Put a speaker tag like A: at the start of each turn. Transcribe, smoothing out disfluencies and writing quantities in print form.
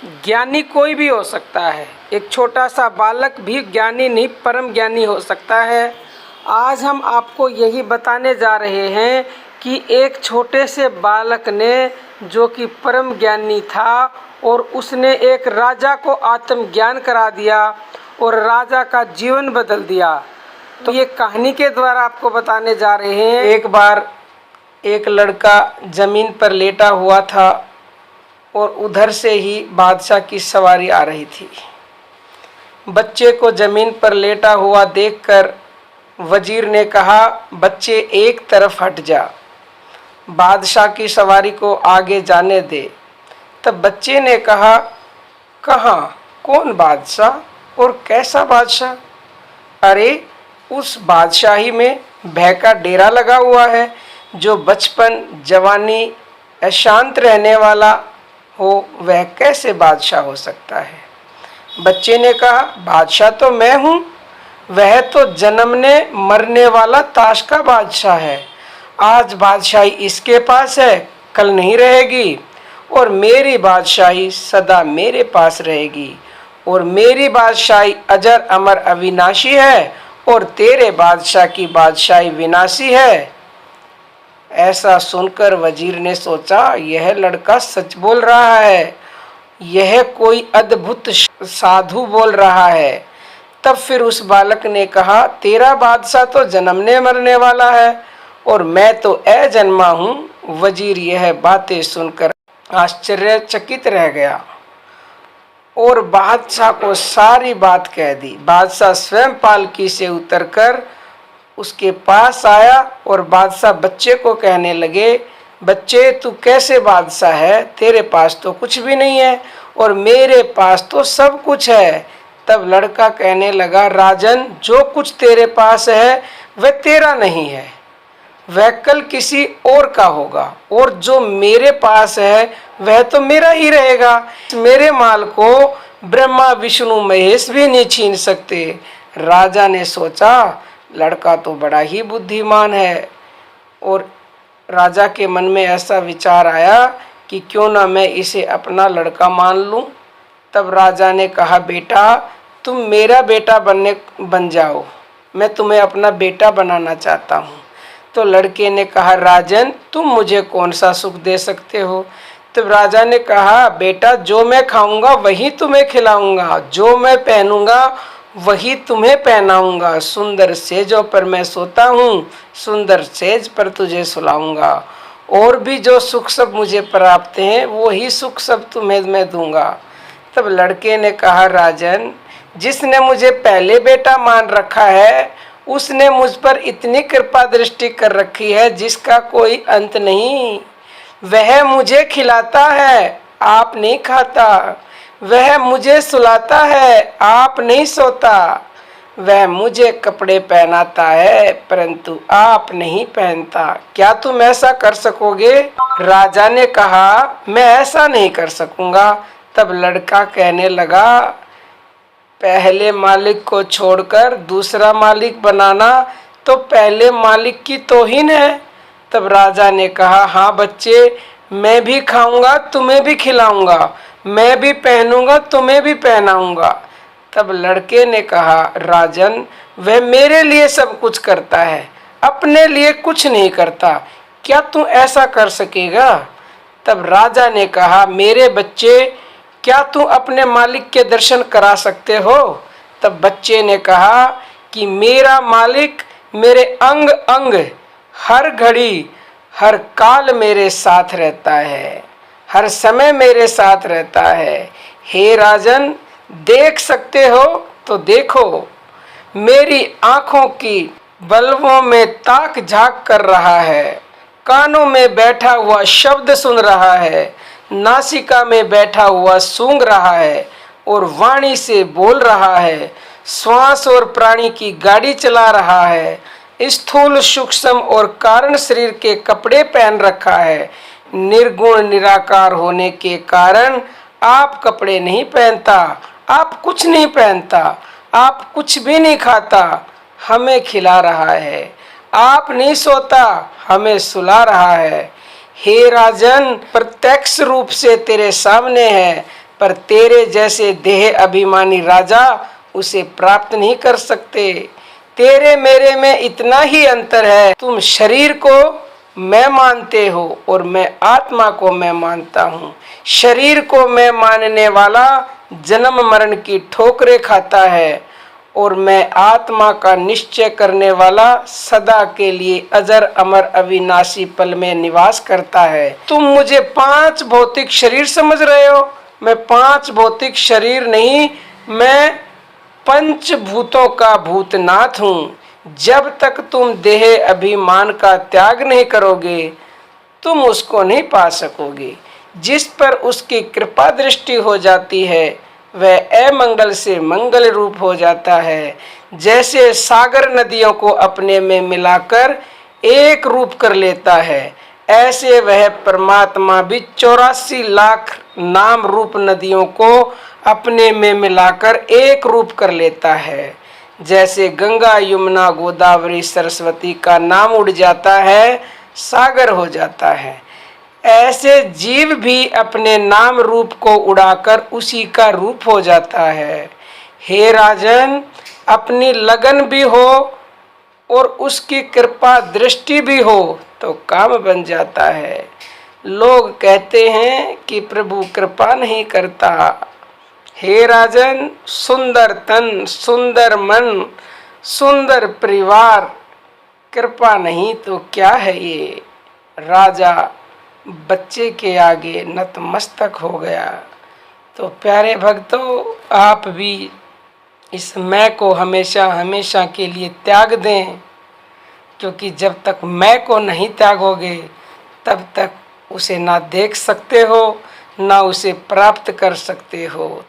A: ज्ञानी कोई भी हो सकता है। एक छोटा सा बालक भी ज्ञानी नहीं परम ज्ञानी हो सकता है। आज हम आपको यही बताने जा रहे हैं कि एक छोटे से बालक ने, जो कि परम ज्ञानी था, और उसने एक राजा को आत्मज्ञान करा दिया और राजा का जीवन बदल दिया। तो ये कहानी के द्वारा आपको बताने जा रहे हैं। एक बार एक लड़का ज़मीन पर लेटा हुआ था और उधर से ही बादशाह की सवारी आ रही थी। बच्चे को ज़मीन पर लेटा हुआ देखकर वजीर ने कहा, बच्चे एक तरफ हट जा, बादशाह की सवारी को आगे जाने दे। तब बच्चे ने कहा, कहाँ, कौन बादशाह और कैसा बादशाह? अरे, उस बादशाही में भय का डेरा लगा हुआ है। जो बचपन जवानी अशांत रहने वाला हो, वह कैसे बादशाह हो सकता है? बच्चे ने कहा, बादशाह तो मैं हूँ। वह तो जन्मने मरने वाला ताश का बादशाह है। आज बादशाही इसके पास है, कल नहीं रहेगी, और मेरी बादशाही सदा मेरे पास रहेगी। और मेरी बादशाही अजर अमर अविनाशी है, और तेरे बादशाह की बादशाही विनाशी है। ऐसा सुनकर वजीर ने सोचा, यह लड़का सच बोल रहा है, यह कोई अद्भुत साधु बोल रहा है। तब फिर उस बालक ने कहा, तेरा बादशाह तो जन्मने मरने वाला है और मैं तो अजन्मा हूँ। वजीर यह बातें सुनकर आश्चर्यचकित रह गया और बादशाह को सारी बात कह दी। बादशाह स्वयं पालकी से उतरकर उसके पास आया और बादशाह बच्चे को कहने लगे, बच्चे तू कैसे बादशाह है? तेरे पास तो कुछ भी नहीं है और मेरे पास तो सब कुछ है। तब लड़का कहने लगा, राजन, जो कुछ तेरे पास है वह तेरा नहीं है, वह कल किसी और का होगा, और जो मेरे पास है वह तो मेरा ही रहेगा। मेरे माल को ब्रह्मा विष्णु महेश भी नहीं छीन सकते। राजा ने सोचा, लड़का तो बड़ा ही बुद्धिमान है, और राजा के मन में ऐसा विचार आया कि क्यों ना मैं इसे अपना लड़का मान लूं। तब राजा ने कहा, बेटा तुम मेरा बेटा बन जाओ, मैं तुम्हें अपना बेटा बनाना चाहता हूँ। तो लड़के ने कहा, राजन तुम मुझे कौन सा सुख दे सकते हो? तब राजा ने कहा, बेटा जो मैं खाऊंगा वही तुम्हें खिलाऊंगा, जो मैं पहनूंगा वही तुम्हें पहनाऊंगा। सुंदर सेजों पर मैं सोता हूँ, सुंदर सेज पर तुझे सुलाऊंगा। और भी जो सुख सब मुझे प्राप्त हैं वही सुख सब तुम्हें मैं दूंगा। तब लड़के ने कहा, राजन जिसने मुझे पहले बेटा मान रखा है उसने मुझ पर इतनी कृपा दृष्टि कर रखी है जिसका कोई अंत नहीं। वह मुझे खिलाता है, आप नहीं खाता। वह मुझे सुलाता है, आप नहीं सोता। वह मुझे कपड़े पहनाता है, परंतु आप नहीं पहनता। क्या तुम ऐसा कर सकोगे? राजा ने कहा, मैं ऐसा नहीं कर सकूंगा। तब लड़का कहने लगा, पहले मालिक को छोड़कर दूसरा मालिक बनाना तो पहले मालिक की तौहीन है। तब राजा ने कहा, हाँ बच्चे, मैं भी खाऊंगा तुम्हें भी खिलाऊंगा, मैं भी पहनूंगा तुम्हें भी पहनाऊंगा। तब लड़के ने कहा, राजन वह मेरे लिए सब कुछ करता है, अपने लिए कुछ नहीं करता, क्या तू ऐसा कर सकेगा? तब राजा ने कहा, मेरे बच्चे, क्या तू अपने मालिक के दर्शन करा सकते हो? तब बच्चे ने कहा कि मेरा मालिक मेरे अंग अंग हर घड़ी हर काल मेरे साथ रहता है, हर समय मेरे साथ रहता है। हे राजन, देख सकते हो तो देखो, मेरी आंखों की बल्बों में ताक झांक कर रहा है, कानों में बैठा हुआ शब्द सुन रहा है, नासिका में बैठा हुआ सूंघ रहा है और वाणी से बोल रहा है, श्वास और प्राणी की गाड़ी चला रहा है, स्थूल सूक्ष्म और कारण शरीर के कपड़े पहन रखा है। निर्गुण निराकार होने के कारण आप कपड़े नहीं पहनता, आप कुछ नहीं पहनता, आप कुछ भी नहीं खाता, हमें खिला रहा है। आप नहीं सोता, हमें सुला रहा है। हे राजन, प्रत्यक्ष रूप से तेरे सामने है, पर तेरे जैसे देह अभिमानी राजा उसे प्राप्त नहीं कर सकते। तेरे मेरे में इतना ही अंतर है, तुम शरीर को मैं मानते हो और मैं आत्मा को मैं मानता हूँ। शरीर को मैं मानने वाला जन्म मरण की ठोकरें खाता है और मैं आत्मा का निश्चय करने वाला सदा के लिए अजर अमर अविनाशी पल में निवास करता है। तुम मुझे 5 भौतिक शरीर समझ रहे हो, मैं 5 भौतिक शरीर नहीं, मैं पंचभूतों का भूतनाथ हूँ। जब तक तुम देह अभिमान का त्याग नहीं करोगे तुम उसको नहीं पा सकोगे। जिस पर उसकी कृपा दृष्टि हो जाती है वह अमंगल से मंगल रूप हो जाता है। जैसे सागर नदियों को अपने में मिलाकर एक रूप कर लेता है, ऐसे वह परमात्मा भी 84 लाख नाम रूप नदियों को अपने में मिलाकर एक रूप कर लेता है। जैसे गंगा यमुना गोदावरी सरस्वती का नाम उड़ जाता है, सागर हो जाता है, ऐसे जीव भी अपने नाम रूप को उड़ाकर उसी का रूप हो जाता है। हे राजन, अपनी लगन भी हो और उसकी कृपा दृष्टि भी हो तो काम बन जाता है। लोग कहते हैं कि प्रभु कृपा नहीं करता। हे राजन, सुंदर तन, सुंदर मन, सुंदर परिवार, कृपा नहीं तो क्या है ये। राजा बच्चे के आगे नतमस्तक हो गया। तो प्यारे भक्तों, आप भी इस मैं को हमेशा हमेशा के लिए त्याग दें, क्योंकि जब तक मैं को नहीं त्यागोगे तब तक उसे ना देख सकते हो ना उसे प्राप्त कर सकते हो।